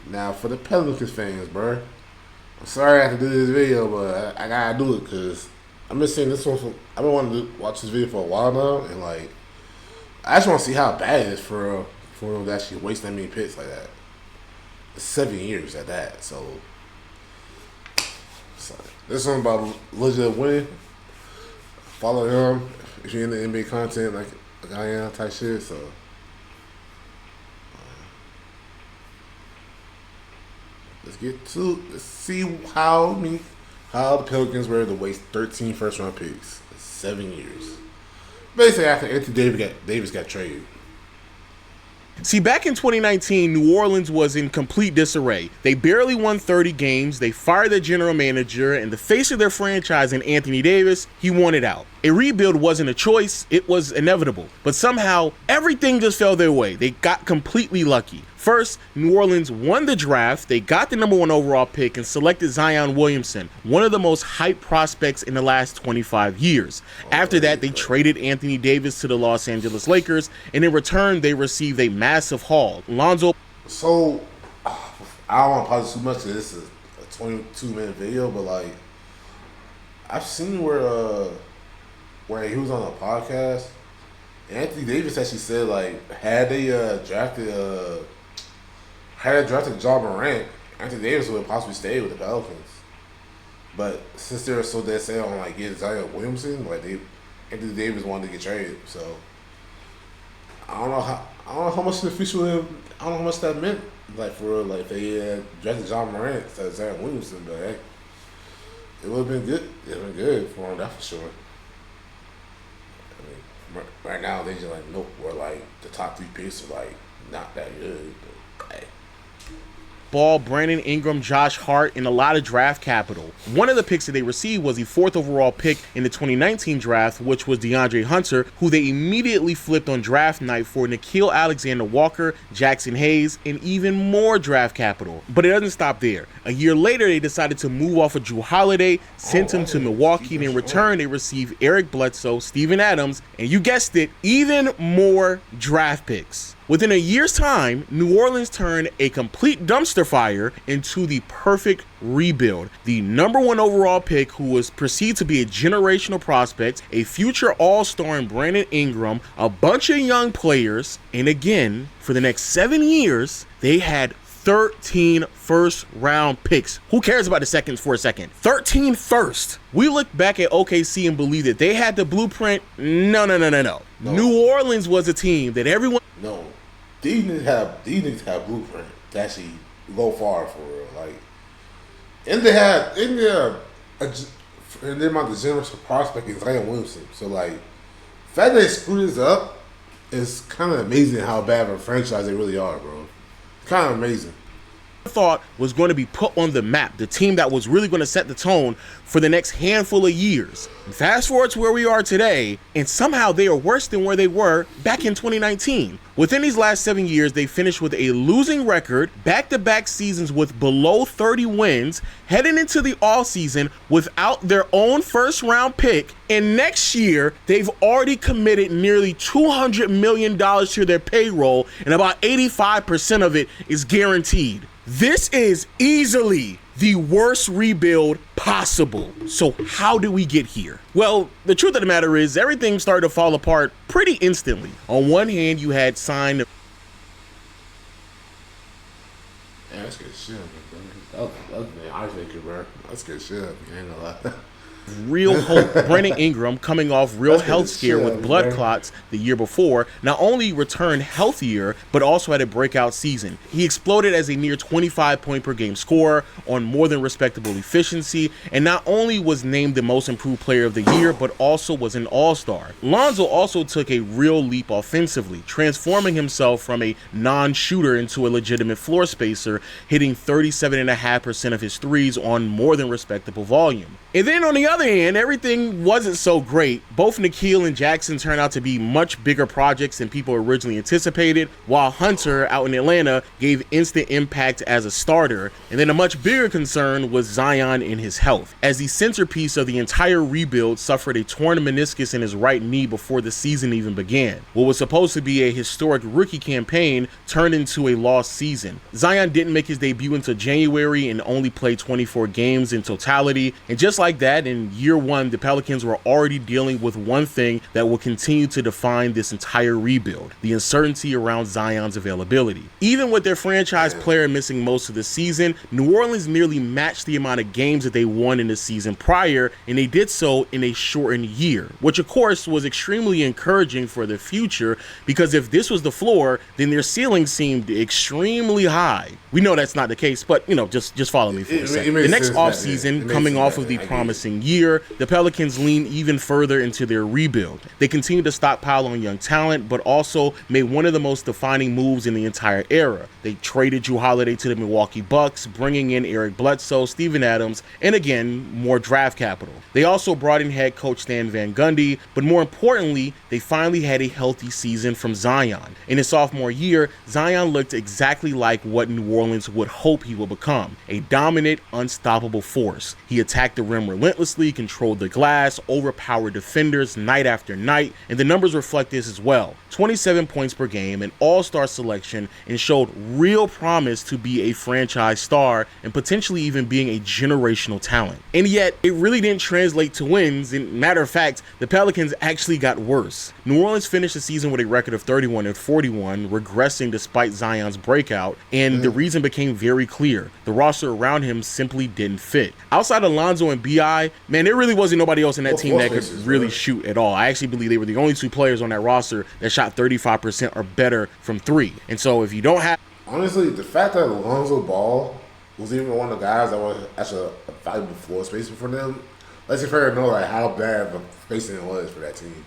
Now for the Pelicans fans, bro. I'm sorry I have to do this video, but I gotta do it because I've been seeing this one for. I've been wanting to watch this video for a while now, and like I just want to see how bad it is for them to actually waste that many picks like that. 7 years at that, so this one about legit winning. Follow him if you're into NBA content like I am type shit. So let's see how the Pelicans were to waste 13 first round picks in 7 years. Basically after Anthony Davis got traded. See, back in 2019, New Orleans was in complete disarray. They barely won 30 games, they fired their general manager, and the face of their franchise in Anthony Davis, he wanted out. A rebuild wasn't a choice, it was inevitable. But somehow, everything just fell their way. They got completely lucky. First, New Orleans won the draft, they got the #1 overall pick and selected Zion Williamson, one of the most hyped prospects in the last 25 years. After that, they traded Anthony Davis to the Los Angeles Lakers, and in return, they received a massive haul. Lonzo. So, I don't want to pause too much because this is a 22-minute video, but like, I've seen where he was on a podcast, Anthony Davis actually said like had they drafted John Morant, Anthony Davis would have possibly stayed with the Pelicans. But since they were so dead set on like getting Zion Williamson, like Anthony Davis wanted to get traded. So I don't know how much the official I don't know how much that meant. Like for like if they drafted John Morant instead of Zion Williamson, but hey, it would have been good. It would have been good for him, that's for sure. I mean, right now they just like nope, we're like the top 3 picks are like not that good. But hey. Ball, Brandon Ingram, Josh Hart, and a lot of draft capital. One of the picks that they received was the 4th overall pick in the 2019 draft, which was DeAndre Hunter, who they immediately flipped on draft night for Nickeil Alexander-Walker, Jackson Hayes, and even more draft capital. But it doesn't stop there. A year later, they decided to move off of Drew Holiday, sent him to Milwaukee, and in return, they received Eric Bledsoe, Steven Adams, and you guessed it, even more draft picks. Within a year's time, New Orleans turned a complete dumpster fire into the perfect rebuild. The #1 overall pick, who was perceived to be a generational prospect, a future all-star in Brandon Ingram, a bunch of young players, and again, for the next 7 years, they had 13 first-round picks. Who cares about the seconds for a second? 13 first. We look back at OKC and believe that they had the blueprint. No. New Orleans was a team that everyone... No. These niggas have blueprint to actually go far for real. Like, and they had the generation prospect is Zion Williamson. So like, the fact that they screwed this up is kind of amazing how bad of a franchise they really are, bro. Kind of amazing. Thought was going to be put on the map, the team that was really going to set the tone for the next handful of years. Fast forward to where we are today, and somehow they are worse than where they were back in 2019. Within these last 7 years, they finished with a losing record, back-to-back seasons with below 30 wins, heading into the offseason without their own first-round pick, and next year, they've already committed nearly $200 million to their payroll, and about 85% of it is guaranteed. This is easily the worst rebuild possible. So how did we get here? Well, the truth of the matter is everything started to fall apart pretty instantly. On one hand, you had signed... Yeah, that's good shit, bro. That's icebreaker, bro. That's good shit. I ain't gonna lie. Real hope. Brandon Ingram, coming off real health scare with blood clots the year before, not only returned healthier, but also had a breakout season. He exploded as a near 25-point-per-game scorer on more than respectable efficiency, and not only was named the most improved player of the year, but also was an all-star. Lonzo also took a real leap offensively, transforming himself from a non-shooter into a legitimate floor spacer, hitting 37.5% of his threes on more than respectable volume. And then on the other hand, everything wasn't so great. Both Nikhil and Jackson turned out to be much bigger projects than people originally anticipated, while Hunter out in Atlanta gave instant impact as a starter. And then a much bigger concern was Zion and his health, as the centerpiece of the entire rebuild suffered a torn meniscus in his right knee before the season even began. What was supposed to be a historic rookie campaign turned into a lost season. Zion didn't make his debut until January and only played 24 games in totality, and just like that, in year one, the Pelicans were already dealing with one thing that will continue to define this entire rebuild: the uncertainty around Zion's availability. Even with their franchise player missing most of the season, New Orleans nearly matched the amount of games that they won in the season prior, and they did so in a shortened year, which of course was extremely encouraging for the future, because if this was the floor, then their ceiling seemed extremely high. We know that's not the case, but just follow me for a second. The next offseason, coming off of the promising year, the Pelicans leaned even further into their rebuild. They continued to stockpile on young talent, but also made one of the most defining moves in the entire era. They traded Jrue Holiday to the Milwaukee Bucks, bringing in Eric Bledsoe, Steven Adams, and again, more draft capital. They also brought in head coach Stan Van Gundy, but more importantly, they finally had a healthy season from Zion. In his sophomore year, Zion looked exactly like what New Orleans would hope he would become: a dominant, unstoppable force. He attacked the rim relentlessly, controlled the glass, overpowered defenders night after night, and the numbers reflect this as well. 27 points per game, an all-star selection, and showed real promise to be a franchise star and potentially even being a generational talent. And yet, it really didn't translate to wins. In matter of fact, the Pelicans actually got worse. New Orleans finished the season with a record of 31-41, regressing despite Zion's breakout, and the reason became very clear: the roster around him simply didn't fit. Outside of Lonzo and B.I., man, there really wasn't nobody else in that team that could really shoot at all. I actually believe they were the only two players on that roster that shot 35% or better from three. And so if you don't have... Honestly, the fact that Lonzo Ball was even one of the guys that was actually a valuable floor spacer for them lets you figure know like how bad the spacing it was for that team.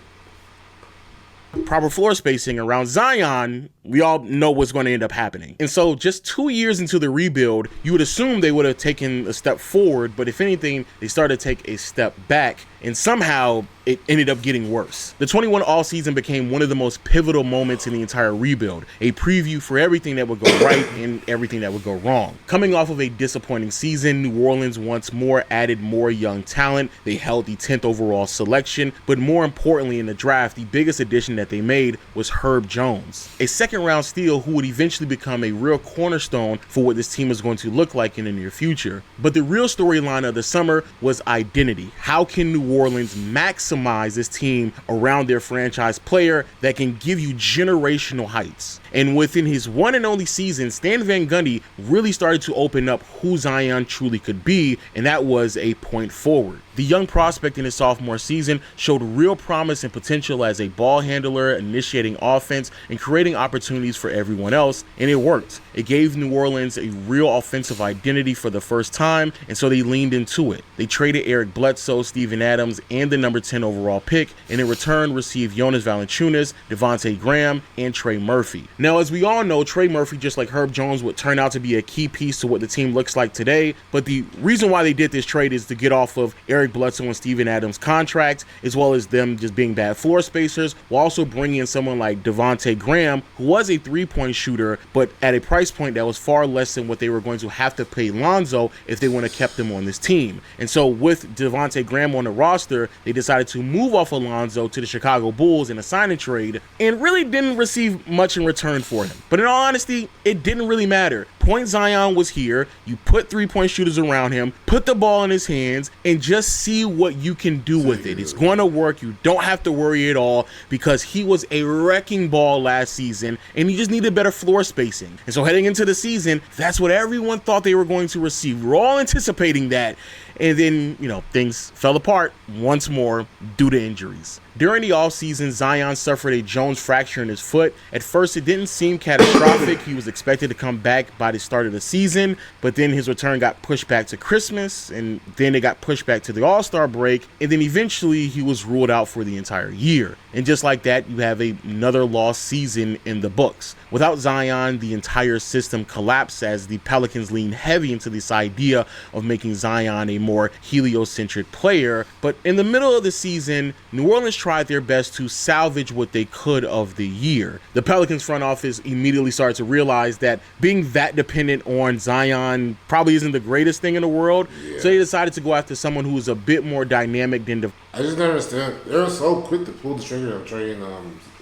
Proper floor spacing around Zion, we all know what's going to end up happening. And so just 2 years into the rebuild, you would assume they would have taken a step forward, but if anything, they started to take a step back, and somehow it ended up getting worse. The 21 all-season became one of the most pivotal moments in the entire rebuild, a preview for everything that would go right and everything that would go wrong. Coming off of a disappointing season, New Orleans once more added more young talent. They held the 10th overall selection, but more importantly in the draft, the biggest addition that they made was Herb Jones, a second-round steal who would eventually become a real cornerstone for what this team is going to look like in the near future. But the real storyline of the summer was identity. How can New Orleans maximize this team around their franchise player that can give you generational heights? And within his one and only season, Stan Van Gundy really started to open up who Zion truly could be, and that was a point forward. The young prospect in his sophomore season showed real promise and potential as a ball handler, initiating offense and creating opportunities for everyone else, and it worked. It gave New Orleans a real offensive identity for the first time, and so they leaned into it. They traded Eric Bledsoe, Steven Adams, and the number 10 overall pick, and in return received Jonas Valanciunas, Devontae Graham, and Trey Murphy. Now, as we all know, Trey Murphy, just like Herb Jones, would turn out to be a key piece to what the team looks like today, but the reason why they did this trade is to get off of Eric Bledsoe and Steven Adams' contracts, as well as them just being bad floor spacers, while also bringing in someone like Devontae Graham, who was a three-point shooter, but at a price point that was far less than what they were going to have to pay Lonzo if they would have kept him on this team. And so with Devontae Graham on the roster, they decided to move off Lonzo to the Chicago Bulls in a sign-and trade, and really didn't receive much in return for him. But in all honesty, it didn't really matter. Point Zion was here. You put three-point shooters around him, put the ball in his hands, and just see what you can do with it. It's going to work. You don't have to worry at all, because he was a wrecking ball last season, and he just needed better floor spacing. And so heading into the season, that's what everyone thought they were going to receive. We were all anticipating that. And then, things fell apart once more due to injuries. During the offseason, Zion suffered a Jones fracture in his foot. At first, it didn't seem catastrophic. He was expected to come back by the start of the season, but then his return got pushed back to Christmas, and then it got pushed back to the All-Star break, and then eventually he was ruled out for the entire year. And just like that, you have another lost season in the books. Without Zion, the entire system collapsed as the Pelicans leaned heavy into this idea of making Zion a more heliocentric player. But in the middle of the season, New Orleans tried their best to salvage what they could of the year. The Pelicans front office immediately started to realize that being that dependent on Zion probably isn't the greatest thing in the world. Yeah. So they decided to go after someone who was a bit more dynamic than I just never understand. They were so quick to pull the trigger of trading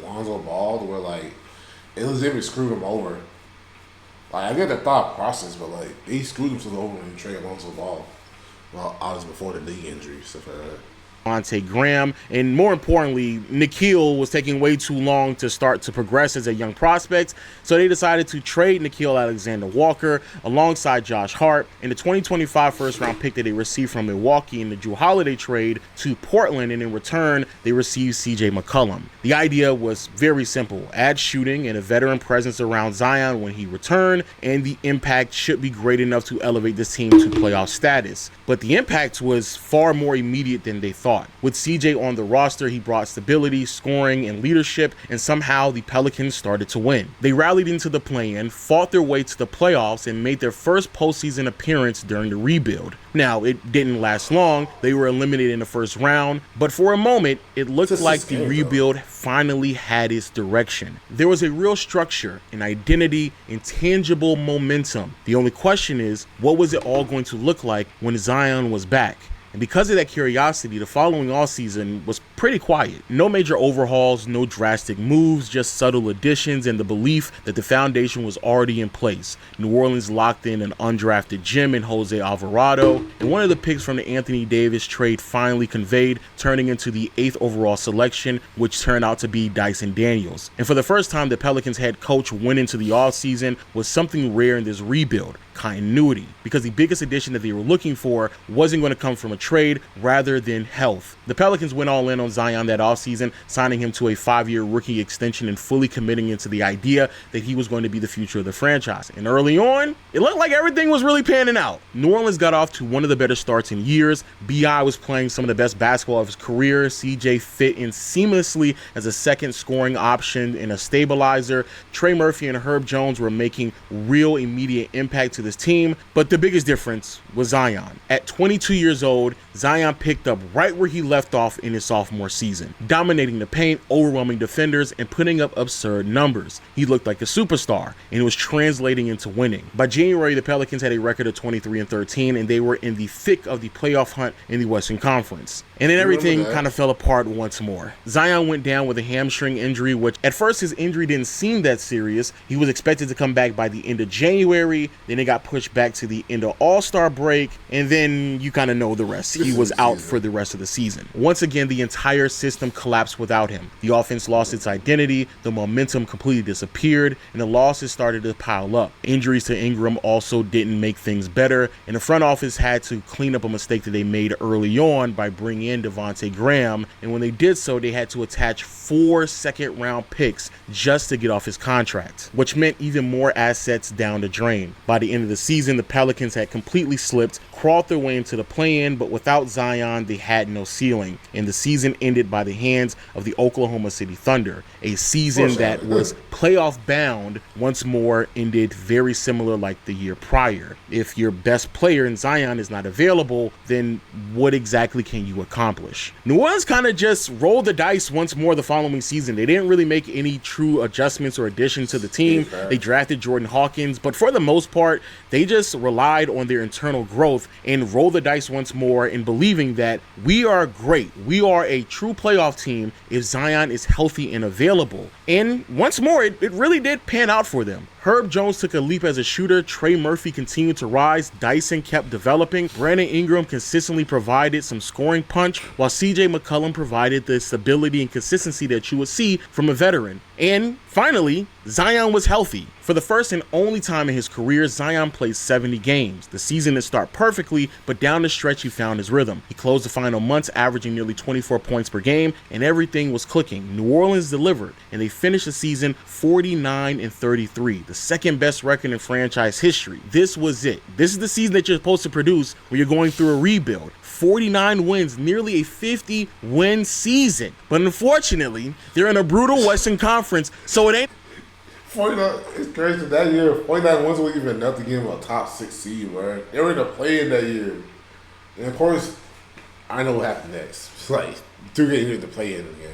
Lonzo Ball to where like it was able to screw him over. Like I get the thought process, but like they screwed themselves over when they traded Lonzo Ball. Well, I was before the league injury, stuff like that. Devontae Graham, and more importantly, Nickeil was taking way too long to start to progress as a young prospect, so they decided to trade Nickeil Alexander-Walker alongside Josh Hart and the 2025 first-round pick that they received from Milwaukee in the Jrue Holiday trade to Portland, and in return, they received CJ McCollum. The idea was very simple: add shooting and a veteran presence around Zion when he returned, and the impact should be great enough to elevate this team to playoff status. But the impact was far more immediate than they thought. With CJ on the roster, he brought stability, scoring, and leadership, and somehow the Pelicans started to win. They rallied into the play-in, fought their way to the playoffs, and made their first postseason appearance during the rebuild. Now, it didn't last long. They were eliminated in the first round, but for a moment, it looked like the rebuild finally had its direction. There was a real structure, an identity, and tangible momentum. The only question is, what was it all going to look like when Zion was back? And because of that curiosity, the following offseason was pretty quiet. No major overhauls, no drastic moves, just subtle additions and the belief that the foundation was already in place. New Orleans locked in an undrafted gem in Jose Alvarado, and one of the picks from the Anthony Davis trade finally conveyed, turning into the 8th overall selection, which turned out to be Dyson Daniels. And for the first time, the Pelicans head coach went into the offseason with something rare in this rebuild: continuity, because the biggest addition that they were looking for wasn't going to come from a trade rather than health. The Pelicans went all in on Zion that offseason, signing him to a 5-year rookie extension and fully committing into the idea that he was going to be the future of the franchise. And early on, it looked like everything was really panning out. New Orleans got off to one of the better starts in years. B.I. was playing some of the best basketball of his career. CJ fit in seamlessly as a second scoring option and a stabilizer. Trey Murphy and Herb Jones were making real immediate impact to this team, but the biggest difference was Zion. At 22 years old, Zion picked up right where he left off in his sophomore season, dominating the paint, overwhelming defenders, and putting up absurd numbers. He looked like a superstar, and it was translating into winning. By January, the Pelicans had a record of 23-13, and they were in the thick of the playoff hunt in the Western Conference. And then everything kind of fell apart once more. Zion went down with a hamstring injury, which at first his injury didn't seem that serious. He was expected to come back by the end of January, then it got pushed back to the end of All-Star break, and then you kind of know the rest. He was out for the rest of the season. Once again, the entire system collapsed without him. The offense lost its identity, the momentum completely disappeared, and the losses started to pile up. Injuries to Ingram also didn't make things better, and the front office had to clean up a mistake that they made early on by bringing in Devontae Graham, and when they did so, they had to attach 4 second-round picks just to get off his contract, which meant even more assets down the drain. By the end of the season, the Pelicans had completely slipped, crawled their way into the play-in, but without Zion, they had no ceiling, and the season ended by the hands of the Oklahoma City Thunder. A season that was playoff bound once more ended very similar like the year prior. If your best player in Zion is not available, then what exactly can you accomplish? New Orleans kind of just rolled the dice once more the following season. They didn't really make any true adjustments or additions to the team. They drafted Jordan Hawkins, but for the most part, they just relied on their internal growth and rolled the dice once more in believing that we are great. We are a true playoff team if Zion is healthy and available. And once more, it really did pan out for them. Herb Jones took a leap as a shooter, Trey Murphy continued to rise, Dyson kept developing, Brandon Ingram consistently provided some scoring punch, while CJ McCollum provided the stability and consistency that you would see from a veteran. And finally, Zion was healthy. For the first and only time in his career, Zion played 70 games. The season didn't start perfectly, but down the stretch he found his rhythm. He closed the final months averaging nearly 24 points per game, and everything was clicking. New Orleans delivered, and they finished the season 49-33, the second best record in franchise history. This was it. This is the season that you're supposed to produce when you're going through a rebuild. 49 wins, nearly a 50-win season. But unfortunately, they're in a brutal Western Conference, so it ain't. 49, it's crazy that year. 49 wins wasn't even enough to give them a top 6 seed, bro. They were in the play-in that year. And of course, I know what happened next. It's like, they're getting into the play-in game.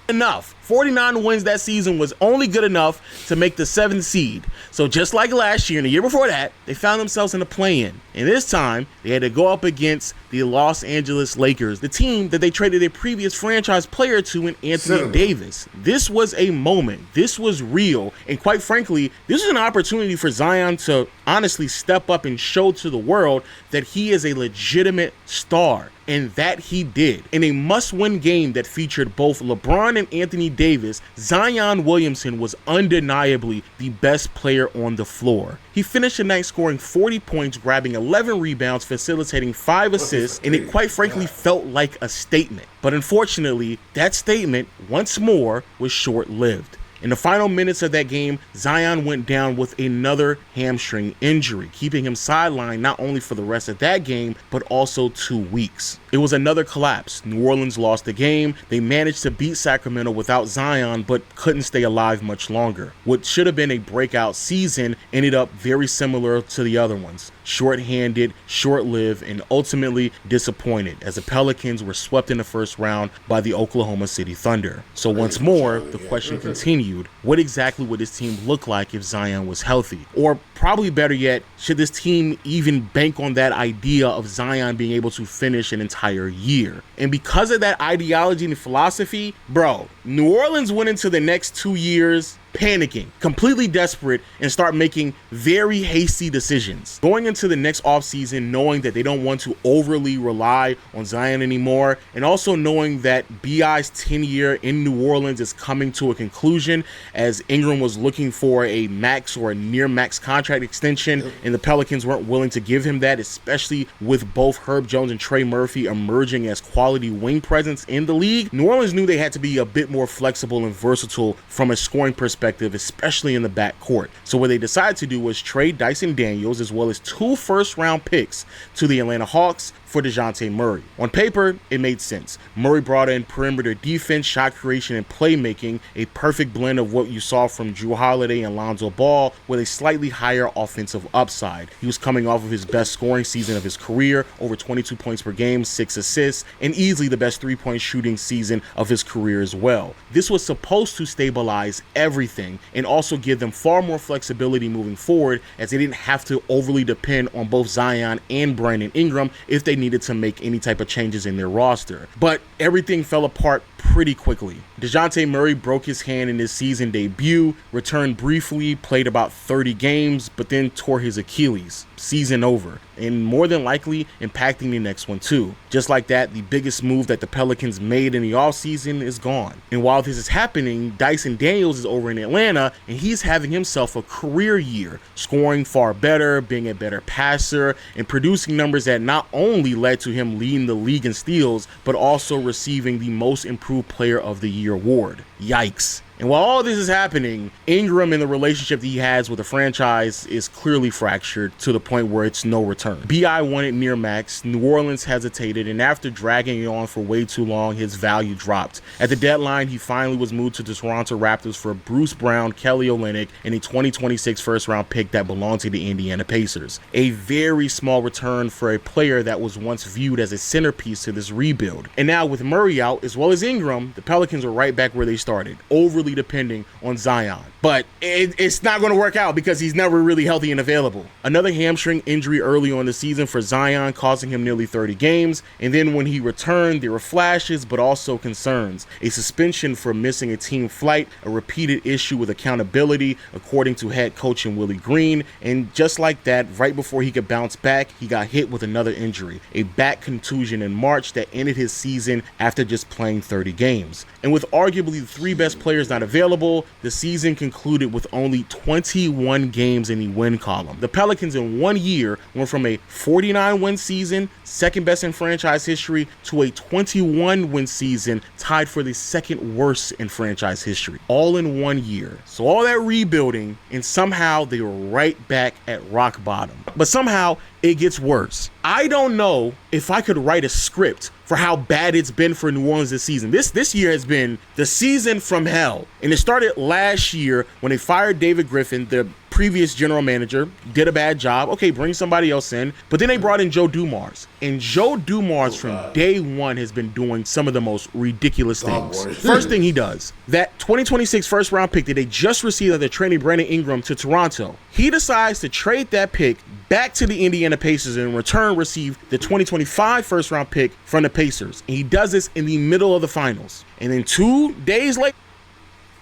Enough. 49 wins that season was only good enough to make the 7th seed. So just like last year and the year before that, they found themselves in a play-in. And this time, they had to go up against the Los Angeles Lakers, the team that they traded their previous franchise player to in Anthony Davis. This was a moment. This was real. And quite frankly, this was an opportunity for Zion to honestly step up and show to the world that he is a legitimate star. And that he did. In a must-win game that featured both LeBron and Anthony Davis, Zion Williamson was undeniably the best player on the floor. He finished the night scoring 40 points, grabbing 11 rebounds, facilitating 5 assists, and it quite frankly felt like a statement. But unfortunately, that statement, once more, was short-lived. In the final minutes of that game, Zion went down with another hamstring injury, keeping him sidelined not only for the rest of that game, but also 2 weeks. It was another collapse. New Orleans lost the game. They managed to beat Sacramento without Zion, but couldn't stay alive much longer. What should have been a breakout season ended up very similar to the other ones. Short-handed, short-lived, and ultimately disappointed as the Pelicans were swept in the first round by the Oklahoma City Thunder. So once more, the question continued, what exactly would this team look like if Zion was healthy? Or probably better yet, should this team even bank on that idea of Zion being able to finish an entire year? And because of that ideology and philosophy, bro, New Orleans went into the next 2 years panicking, completely desperate, and start making very hasty decisions. Going into the next offseason knowing that they don't want to overly rely on Zion anymore, and also knowing that B.I.'s tenure in New Orleans is coming to a conclusion as Ingram was looking for a max or a near max contract extension, and the Pelicans weren't willing to give him that, especially with both Herb Jones and Trey Murphy emerging as quality wing presence in the league. New Orleans knew they had to be a bit more flexible and versatile from a scoring perspective, especially in the backcourt. So what they decided to do was trade Dyson Daniels as well as 2 first-round picks to the Atlanta Hawks for DeJounte Murray. On paper, it made sense. Murray brought in perimeter defense, shot creation, and playmaking, a perfect blend of what you saw from Jrue Holiday and Lonzo Ball with a slightly higher offensive upside. He was coming off of his best scoring season of his career, over 22 points per game, 6 assists, and easily the best three-point shooting season of his career as well. This was supposed to stabilize everything and also give them far more flexibility moving forward, as they didn't have to overly depend on both Zion and Brandon Ingram if they needed to make any type of changes in their roster. But everything fell apart pretty quickly. DeJounte Murray broke his hand in his season debut, returned briefly, played about 30 games, but then tore his Achilles. Season over, and more than likely impacting the next one too. Just like that, the biggest move that the Pelicans made in the offseason is gone. And while this is happening, Dyson Daniels is over in Atlanta, and he's having himself a career year, scoring far better, being a better passer, and producing numbers that not only led to him leading the league in steals, but also receiving the Most Improved Player of the Year award. Yikes. And while all this is happening, Ingram and the relationship that he has with the franchise is clearly fractured to the point where it's no return. B.I. wanted near max, New Orleans hesitated, and after dragging it on for way too long, his value dropped. At the deadline, he finally was moved to the Toronto Raptors for Bruce Brown, Kelly Olynyk, and a 2026 first-round pick that belonged to the Indiana Pacers. A very small return for a player that was once viewed as a centerpiece to this rebuild. And now with Murray out, as well as Ingram, the Pelicans are right back where they started. Overly heavily depending on Zion. But it's not going to work out because he's never really healthy and available. Another hamstring injury early on the season for Zion, causing him nearly 30 games. And then when he returned, there were flashes, but also concerns. A suspension for missing a team flight, a repeated issue with accountability, according to head coach Willie Green. And just like that, right before he could bounce back, he got hit with another injury, a back contusion in March that ended his season after just playing 30 games. And with arguably the three best players not available, the season concluded with only 21 games in the win column. The Pelicans in 1 year went from a 49-win season, second best in franchise history, to a 21-win season, tied for the second worst in franchise history, all in 1 year. So all that rebuilding, and somehow they were right back at rock bottom. But somehow it gets worse. I don't know if I could write a script for how bad it's been for New Orleans this season. This year has been the season from hell. And it started last year when they fired David Griffin, the previous general manager, did a bad job. Okay, bring somebody else in. But then they brought in Joe Dumars. And Joe Dumars from day one has been doing some of the most ridiculous things. First thing he does, that 2026 first round pick that they just received after trading Brandon Ingram to Toronto, he decides to trade that pick back to the Indiana Pacers and in return receive the 2025 first round pick from the Pacers. And he does this in the middle of the finals. And then 2 days later,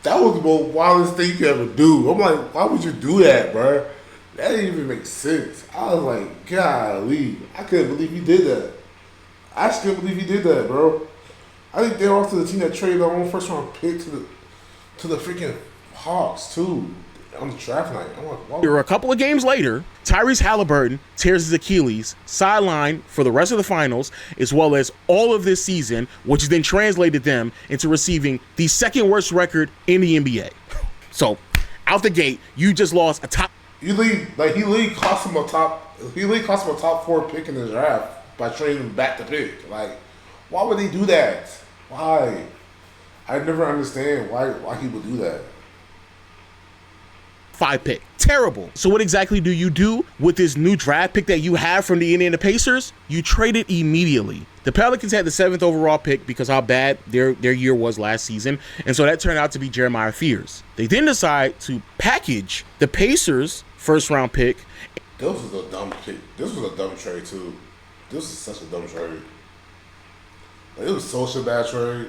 that was the most wildest thing you could ever do. I'm like, why would you do that, bro? That didn't even make sense. I was like, golly, I couldn't believe he did that. I just couldn't believe he did that, bro. I think they're also the team that traded their own first round pick to the freaking Hawks too on the draft night. I'm like, why? There were a couple of games later, Tyrese Halliburton tears his Achilles, sidelined for the rest of the finals, as well as all of this season, which then translated them into receiving the second worst record in the NBA. So, out the gate, you just lost a top. He cost him a top 4 pick in the draft by trading him back to pick. Like, why would they do that? Why? I never understand why he would do that. 5 pick. Terrible. So what exactly do you do with this new draft pick that you have from the Indiana Pacers? You trade it immediately. The Pelicans had the 7th overall pick because how bad their year was last season, and so that turned out to be Jeremiah Fears. They then decide to package the Pacers' first round pick. This was a dumb pick. This was a dumb trade too. This was such a dumb trade. Like, it was such a bad trade.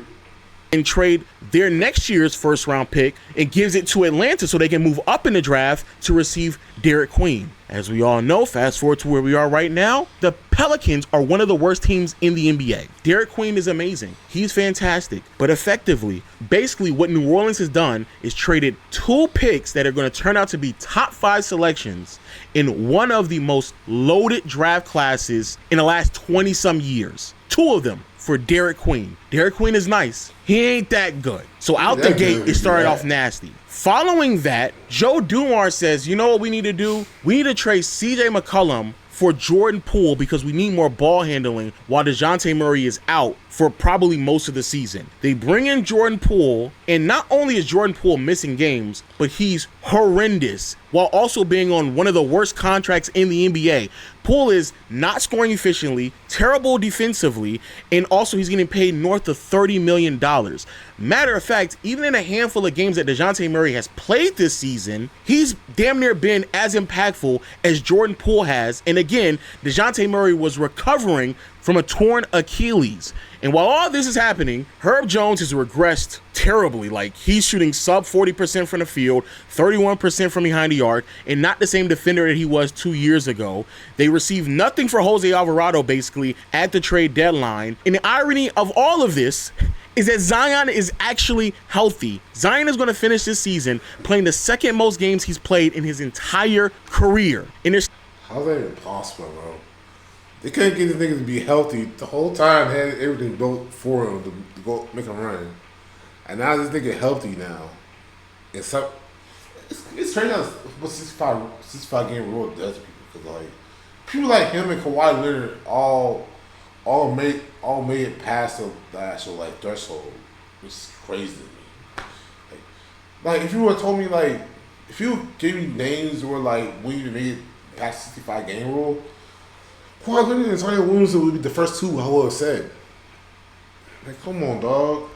And trade their next year's first round pick and gives it to Atlanta so they can move up in the draft to receive Derek Queen. As we all know, fast forward to where we are right now, the Pelicans are one of the worst teams in the NBA. Derek Queen is amazing. He's fantastic. But effectively, basically what New Orleans has done is traded 2 picks that are going to turn out to be top 5 selections in one of the most loaded draft classes in the last 20-some years. 2 of them for Derek Queen. Derek Queen is nice. He ain't that good. So out the gate, it started off nasty. Following that, Joe Dumars says, you know what we need to do? We need to trade CJ McCollum for Jordan Poole because we need more ball handling while DeJounte Murray is out for probably most of the season. They bring in Jordan Poole, and not only is Jordan Poole missing games, but he's horrendous while also being on one of the worst contracts in the NBA. Poole is not scoring efficiently, terrible defensively, and also he's getting paid north of $30 million. Matter of fact, even in a handful of games that DeJounte Murray has played this season, he's damn near been as impactful as Jordan Poole has. And again, DeJounte Murray was recovering from a torn Achilles. And while all this is happening, Herb Jones has regressed terribly. Like, he's shooting sub 40% from the field, 31% from behind the arc, and not the same defender that he was 2 years ago. They received nothing for Jose Alvarado, basically, at the trade deadline. And the irony of all of this is that Zion is actually healthy. Zion is going to finish this season playing the second most games he's played in his entire career. And there's how's that even possible, bro? They couldn't get this nigga to be healthy the whole time. They had everything built for him to go make a run, and now this nigga healthy now. It's crazy how what 65 game rule does to people, because like people like him and Kawhi Leonard all made it past the actual like threshold, which is crazy to me. Like if you would have told me, like if you gave me names where like we even made it past 65 game rule, Kawhi Leonard and Zion Williamson would be the first 2 I would have said. Like, come on, dog.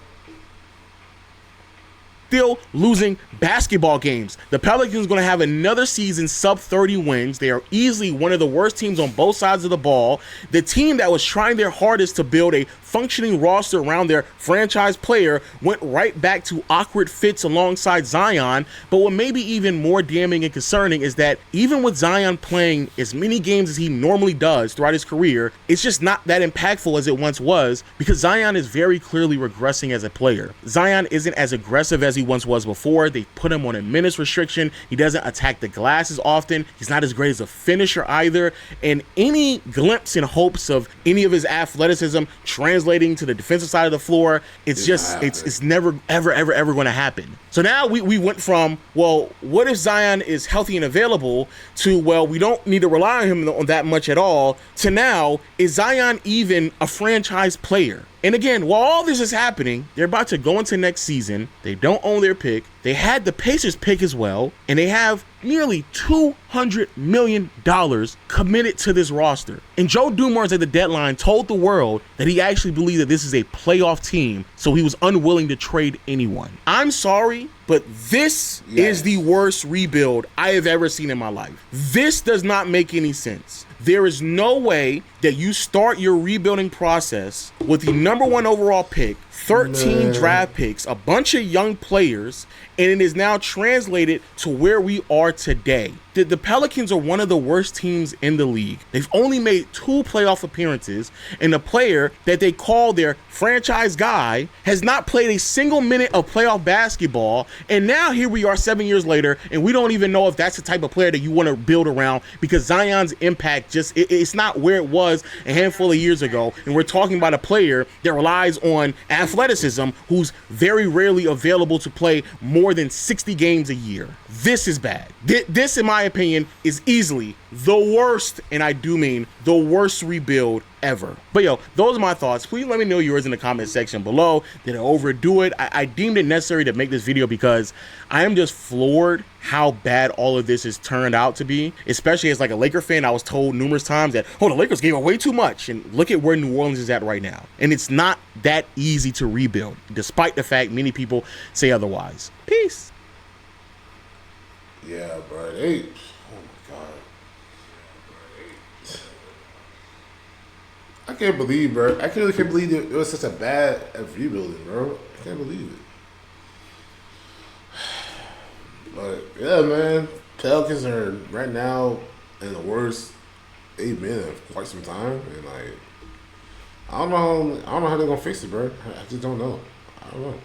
still losing basketball games. The Pelicans are going to have another season sub 30 wins. They are easily one of the worst teams on both sides of the ball. The team that was trying their hardest to build a functioning roster around their franchise player went right back to awkward fits alongside Zion. But what may be even more damning and concerning is that even with Zion playing as many games as he normally does throughout his career, it's just not that impactful as it once was, because Zion is very clearly regressing as a player. Zion isn't as aggressive as he once was before. They put him on a minutes restriction. He doesn't attack the glass as often. He's not as great as a finisher either. And any glimpse in hopes of any of his athleticism translating to the defensive side of the floor, it's never ever going to happen. So now we went from, well, what if Zion is healthy and available, to, well, we don't need to rely on him on that much at all, to now, is Zion even a franchise player? And again, while all this is happening, they're about to go into next season. They don't own their pick. They had the Pacers pick as well, and they have nearly $200 million committed to this roster. And Joe Dumars at the deadline told the world that he actually believed that this is a playoff team, so he was unwilling to trade anyone. I'm sorry, but this is the worst rebuild I have ever seen in my life. This does not make any sense. There is no way that you start your rebuilding process with the number 1 overall pick, 13 draft picks, a bunch of young players, and it is now translated to where we are today. The Pelicans are one of the worst teams in the league. They've only made 2 playoff appearances, and the player that they call their franchise guy has not played a single minute of playoff basketball. And now here we are 7 years later, and we don't even know if that's the type of player that you want to build around, because Zion's impact it's not where it was a handful of years ago. And we're talking about a player that relies on athleticism, who's very rarely available to play more than 60 games a year. This is bad. This, in my opinion, is easily the worst, and I do mean the worst rebuild ever. But yo, those are my thoughts. Please let me know yours in the comment section below. Did I overdo it? I deemed it necessary to make this video because I am just floored how bad all of this has turned out to be. Especially as like a Laker fan, I was told numerous times that, oh, the Lakers gave away too much. And look at where New Orleans is at right now. And it's not that easy to rebuild, despite the fact many people say otherwise. Peace. Yeah, bro. Oh my God. I can't believe, bro. I really can't believe it was such a bad rebuilding, bro. I can't believe it. But yeah, man. Pelicans are right now in the worst they've been in quite some time, and like I don't know how they're gonna fix it, bro. I just don't know. I don't know.